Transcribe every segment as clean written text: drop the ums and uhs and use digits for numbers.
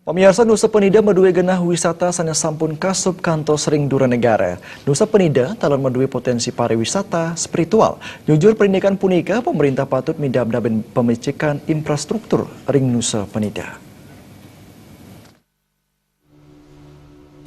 Pemirsa Nusa Penida medue genah wisata sana sampun kasup kantos ring Duranegara. Nusa Penida talon medue potensi pariwisata spiritual. Jujur pendidikan punika pemerintah patut midam-daben pemecikan infrastruktur ring Nusa Penida.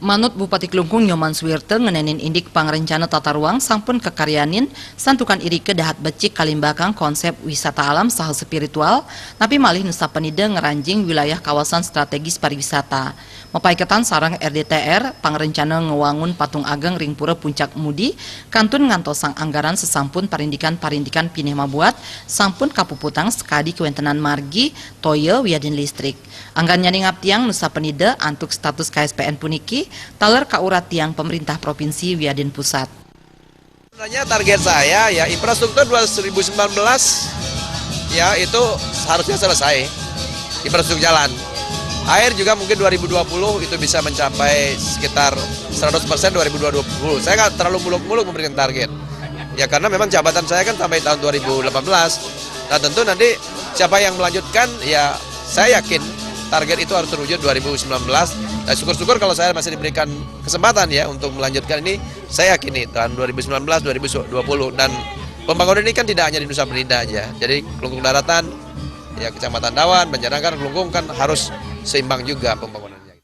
Manut Bupati Klungkung Nyoman Suwirte ngenenin indik pangrencana tata ruang sampun kekaryanin santukan iri ke dahat becik kalimbakang konsep wisata alam saha spiritual tapi malih Nusa Penida ngeranjing wilayah kawasan strategis pariwisata. Mapaiketan sarang RDTR pangrencana ngewangun patung ageng ring pura Puncak Mudi kantun ngantosang anggaran sesampun parindikan pineh mabuat sampun kapuputang sekadi kewentenan margi toyo wiadin listrik. Anggan nyaning abtiang Nusa Penida antuk status KSPN puniki taler kaurat tiang pemerintah provinsi wiadin pusat. Sebenarnya target saya ya infrastruktur 2019 ya itu harusnya selesai infrastruktur jalan. Air juga mungkin 2020 itu bisa mencapai sekitar 100% 2020. Saya nggak terlalu muluk-muluk memberikan target. Ya karena memang jabatan saya kan sampai tahun 2018. Nah tentu nanti siapa yang melanjutkan ya saya yakin target itu harus terwujud 2019. Nah syukur-syukur kalau saya masih diberikan kesempatan ya untuk melanjutkan ini, saya yakin nih tahun 2019, 2020 dan pembangunan ini kan tidak hanya di Nusa Penida aja. Jadi Klungkung Daratan, ya Kecamatan Dawan, Banjarnegara, Klungkung kan harus seimbang juga pembangunannya.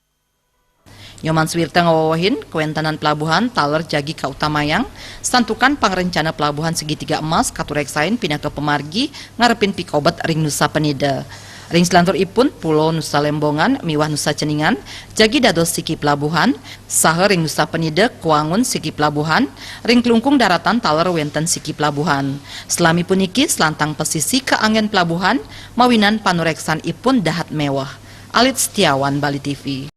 Nyoman Suwirte ngawawahin kewentanan pelabuhan taler jagi ka Utamayang, santukan pangrencana pelabuhan segitiga emas katureksain pindah ke Pemargi ngarepin pikobat ring Nusa Penida. Ring selantur ipun Pulau Nusa Lembongan, miwah Nusa Ceningan, jagi dados siki pelabuhan, saha ring Nusa Penida kuangun siki pelabuhan, ring Klungkung Daratan taler wenten siki pelabuhan. Selami puniki selantang pesisi ke angin pelabuhan, mawinan panureksan ipun dahat mewah. Alit Setiawan, Bali TV.